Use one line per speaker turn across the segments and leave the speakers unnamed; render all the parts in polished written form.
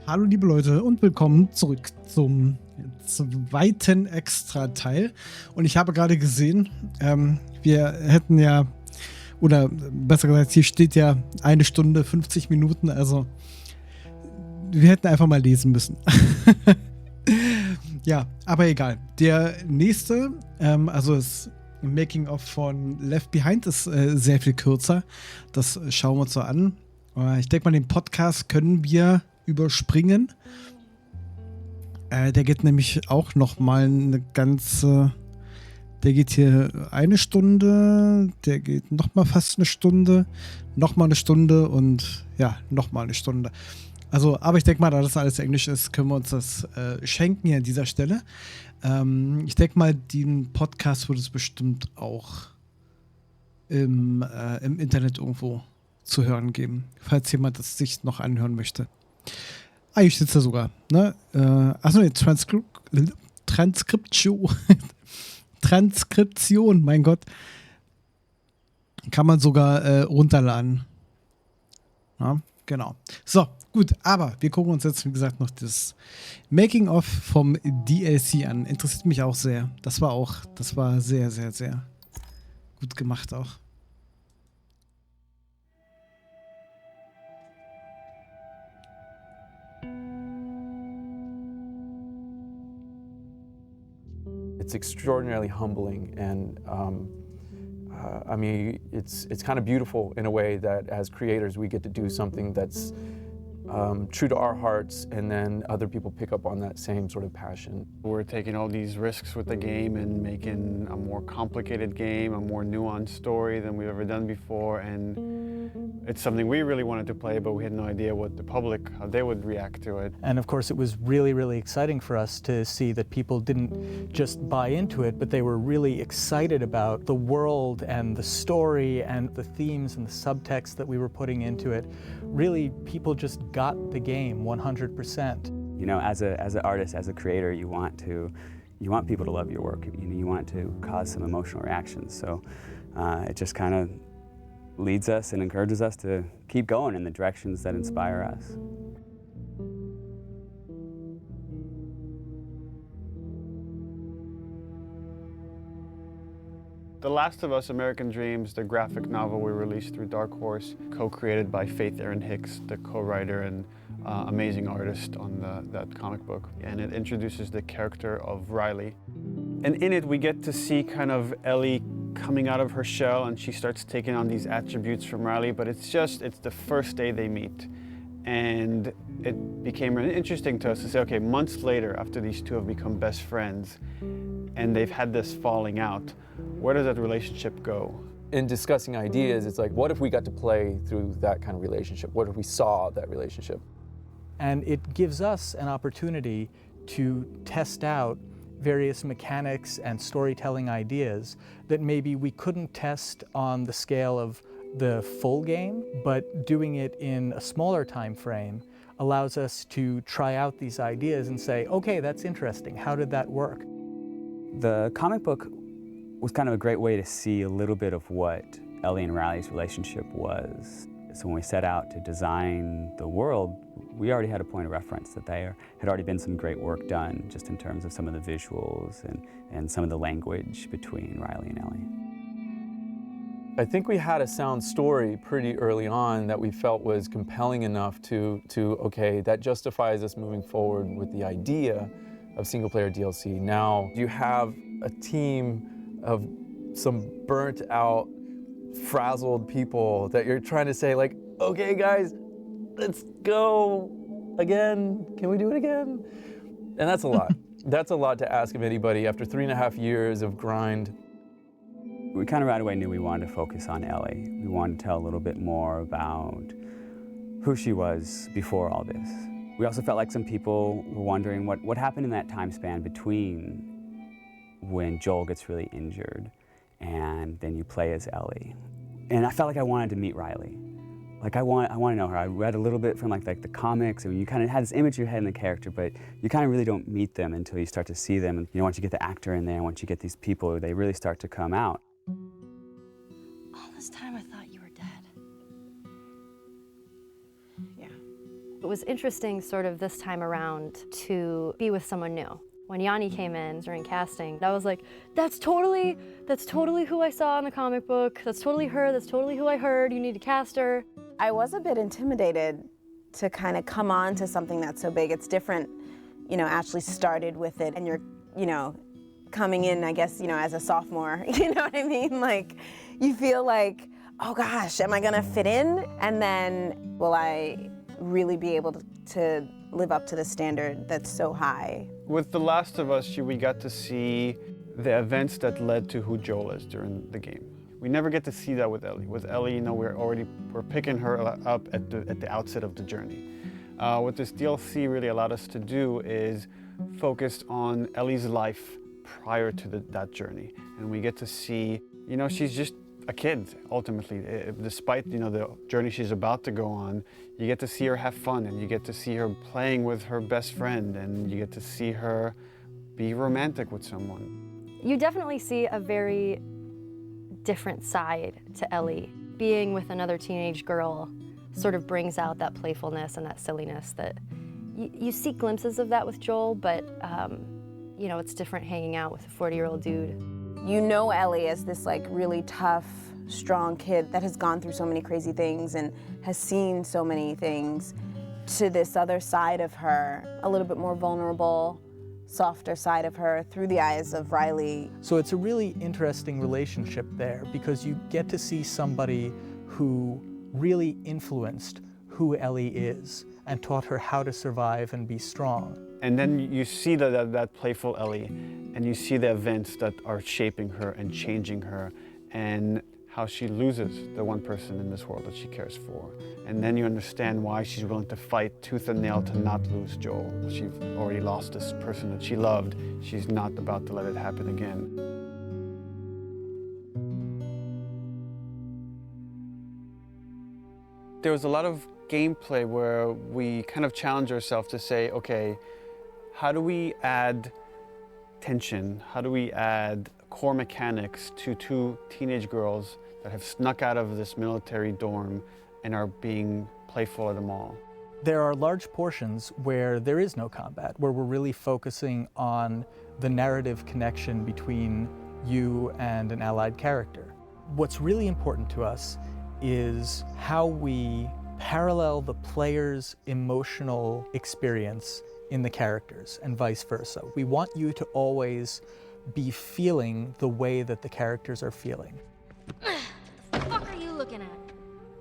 Hallo liebe Leute und willkommen zurück zum zweiten Extra-Teil. Und ich habe gerade gesehen, wir hätten ja, oder besser gesagt, hier steht ja 1 Stunde 50 Minuten, also wir hätten einfach mal lesen müssen. Ja, aber egal. Der nächste, also das Making-of von Left Behind ist sehr viel kürzer. Das schauen wir uns so an. Ich denke mal, den Podcast können wir überspringen. Der geht nämlich auch noch mal eine ganze... Der geht hier 1 Stunde, der geht noch mal fast 1 Stunde, noch mal 1 Stunde und ja, noch mal 1 Stunde. Also, aber ich denke mal, da das alles Englisch ist, können wir uns das schenken hier an dieser Stelle. Ich denke mal, den Podcast wird es bestimmt auch im Internet irgendwo zu hören geben, falls jemand das sich noch anhören möchte. Ah, hier steht es ja sogar. Ne? Achso, nee, Transkription, mein Gott. Kann man sogar runterladen. Ja, genau. So, gut, aber wir gucken uns jetzt, wie gesagt, noch das Making-of vom DLC an. Interessiert mich auch sehr. Das war sehr, sehr, sehr gut gemacht auch.
It's extraordinarily humbling, and I mean, it's kind of beautiful in a way that as creators we get to do something that's true to our hearts, and then other people pick up on that same sort of passion.
We're taking all these risks with the game and making a more complicated game, a more nuanced story than we've ever done before, and it's something we really wanted to play, but we had no idea what the public, how they would react to it.
And of course it was really, really exciting for us to see that people didn't just buy into it, but they were really excited about the world and the story and the themes and the subtext that we were putting into it. Really, people just got the game 100%.
You know, as an artist, as a creator, you want people to love your work. You want to cause some emotional reactions. So it just kind of leads us and encourages us to keep going in the directions that inspire us.
The Last of Us American Dreams, the graphic novel we released through Dark Horse, co-created by Faith Erin Hicks, the co-writer and amazing artist on that comic book. And it introduces the character of Riley. And in it we get to see kind of Ellie coming out of her shell, and she starts taking on these attributes from Riley, but it's the first day they meet. And it became really interesting to us to say, okay, months later, after these two have become best friends, and they've had this falling out, where does that relationship go?
In discussing ideas, it's like, what if we got to play through that kind of relationship? What if we saw that relationship?
And it gives us an opportunity to test out various mechanics and storytelling ideas that maybe we couldn't test on the scale of the full game, but doing it in a smaller time frame allows us to try out these ideas and say, okay, that's interesting. How did that work?
The comic book was kind of a great way to see a little bit of what Ellie and Riley's relationship was. So when we set out to design the world, we already had a point of reference that there had already been some great work done just in terms of some of the visuals and some of the language between Riley and Ellie.
I think we had a sound story pretty early on that we felt was compelling enough to okay, that justifies us moving forward with the idea of single-player DLC. Now you have a team of some burnt-out, frazzled people that you're trying to say, like, okay, guys, let's go again. Can we do it again? And that's a lot. That's a lot to ask of anybody after 3.5 years of grind.
We kind of right away knew we wanted to focus on Ellie. We wanted to tell a little bit more about who she was before all this. We also felt like some people were wondering what happened in that time span between when Joel gets really injured and then you play as Ellie. And I felt like I wanted to meet Riley. Like I want to know her. I read a little bit from like the comics, and you kind of had this image in your head in the character, but you kind of really don't meet them until you start to see them. And once you get the actor in there, once you get these people, they really start to come out.
All this time I thought you were dead. Yeah. It was interesting sort of this time around to be with someone new. When Yanni came in during casting, I was like, that's totally who I saw in the comic book. That's totally her, that's totally who I heard. You need to cast her.
I was a bit intimidated to kind of come on to something that's so big. It's different, you know, Ashley started with it and you're, you know, coming in, I guess, you know, as a sophomore, you know what I mean? Like, you feel like, oh gosh, am I gonna fit in? And then, will I really be able to live up to the standard that's so high?
With The Last of Us, we got to see the events that led to who Joel is during the game. We never get to see that with Ellie. With Ellie, you know, we're picking her up at the outset of the journey. What this DLC really allowed us to do is focus on Ellie's life prior to that journey. And we get to see, you know, she's just a kid, ultimately. Despite, you know, the journey she's about to go on, you get to see her have fun, and you get to see her playing with her best friend, and you get to see her be romantic with someone.
You definitely see a very different side to Ellie. Being with another teenage girl sort of brings out that playfulness and that silliness that you see glimpses of that with Joel, but you know, it's different hanging out with a 40-year-old dude.
You know Ellie as this like really tough, strong kid that has gone through so many crazy things and has seen so many things, to this other side of her, a little bit more vulnerable, softer side of her through the eyes of Riley.
So it's a really interesting relationship there because you get to see somebody who really influenced who Ellie is and taught her how to survive and be strong.
And then you see that playful Ellie, and you see the events that are shaping her and changing her, and how she loses the one person in this world that she cares for. And then you understand why she's willing to fight tooth and nail to not lose Joel. She's already lost this person that she loved. She's not about to let it happen again. There was a lot of gameplay where we kind of challenge ourselves to say, okay, how do we add tension? How do we add core mechanics to two teenage girls that have snuck out of this military dorm and are being playful at the mall?
There are large portions where there is no combat, where we're really focusing on the narrative connection between you and an allied character. What's really important to us is how we parallel the player's emotional experience in the characters and vice versa. We want you to always be feeling the way that the characters are feeling.
The fuck are you looking at?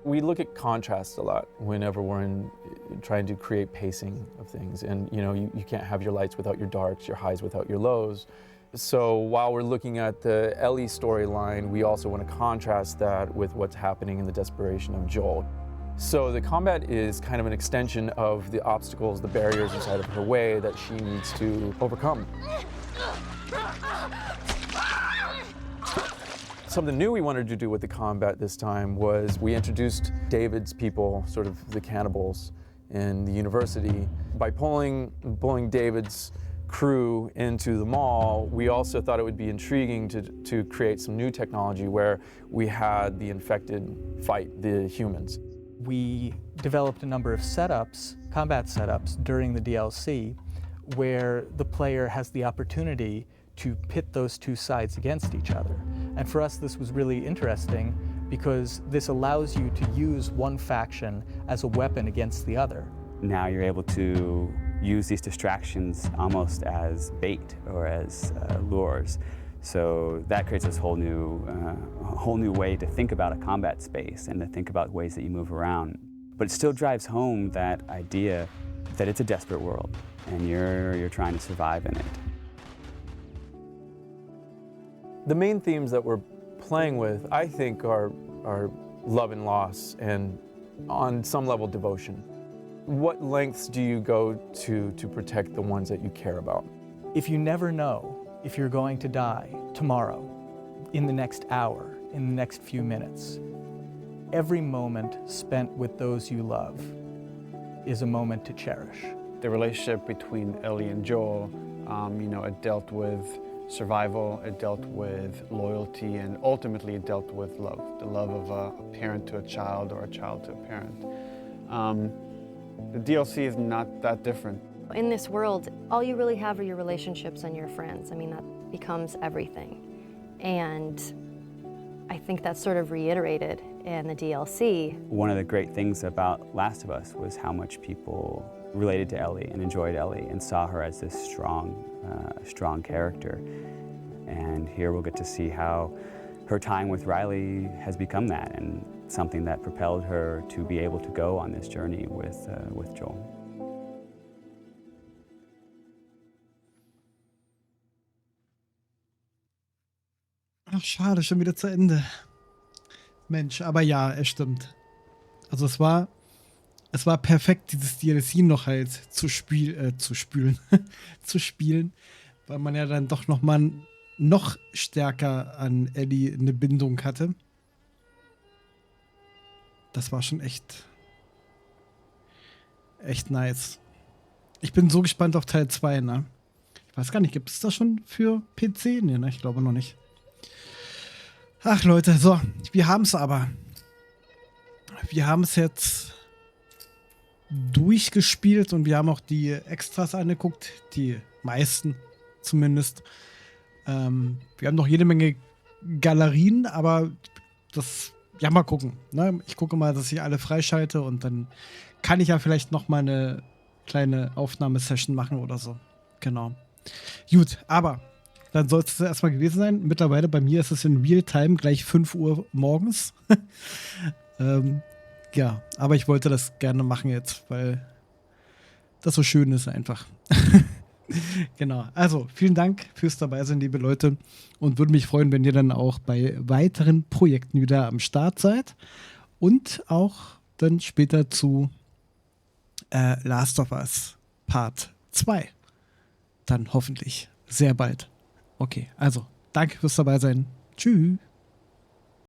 We look at contrast a lot whenever we're trying to create pacing of things. And you know, you can't have your lights without your darks, your highs without your lows. So while we're looking at the Ellie storyline, we also want to contrast that with what's happening in the desperation of Joel. So the combat is kind of an extension of the obstacles, the barriers inside of her way that she needs to overcome. Something new we wanted to do with the combat this time was we introduced David's people, sort of the cannibals in the university. By pulling David's crew into the mall, we also thought it would be intriguing to create some new technology where we had the infected fight the humans.
We developed a number of setups, combat setups, during the DLC where the player has the opportunity to pit those two sides against each other. And for us, this was really interesting because this allows you to use one faction as a weapon against the other.
Now you're able to use these distractions almost as bait or as lures. So that creates this whole new way to think about a combat space and to think about ways that you move around. But it still drives home that idea that it's a desperate world and you're trying to survive in it.
The main themes that we're playing with, I think, are love and loss and, on some level, devotion. What lengths do you go to protect the ones that you care about?
If you never know if you're going to die tomorrow, in the next hour, in the next few minutes, every moment spent with those you love is a moment to cherish.
The relationship between Ellie and Joel, you know, it dealt with survival, it dealt with loyalty, and ultimately it dealt with love. The love of a parent to a child or a child to a parent. The DLC is not that different.
In this world, all you really have are your relationships and your friends. I mean, that becomes everything. And I think that's sort of reiterated in the DLC.
One of the great things about Last of Us was how much people related to Ellie and enjoyed Ellie and saw her as this strong character. And here we'll get to see how her time with Riley has become that, and something that propelled her to be able to go on this journey with Joel.
Ach, schade, schon wieder zu Ende. Mensch, aber ja, es stimmt. Also es war perfekt, dieses DLC noch halt zu spielen, weil man ja dann doch noch stärker an Ellie eine Bindung hatte. Das war schon echt nice. Ich bin so gespannt auf Teil 2, ne? Ich weiß gar nicht, gibt es das schon für PC? Ne, ich glaube noch nicht. Ach Leute, so, wir haben es aber. Wir haben es jetzt durchgespielt und wir haben auch die Extras angeguckt, die meisten zumindest. Wir haben noch jede Menge Galerien, aber das, ja, mal gucken. Ne? Ich gucke mal, dass ich alle freischalte und dann kann ich ja vielleicht noch mal eine kleine Aufnahmesession machen oder so. Genau. Gut, aber dann soll es erstmal gewesen sein. Mittlerweile bei mir ist es in Realtime gleich 5 Uhr morgens. Ja, aber ich wollte das gerne machen jetzt, weil das so schön ist einfach. Genau, also vielen Dank fürs Dabeisein, liebe Leute. Und würde mich freuen, wenn ihr dann auch bei weiteren Projekten wieder am Start seid. Und auch dann später zu Last of Us Part 2. Dann hoffentlich sehr bald. Okay, also danke fürs Dabeisein. Tschüss.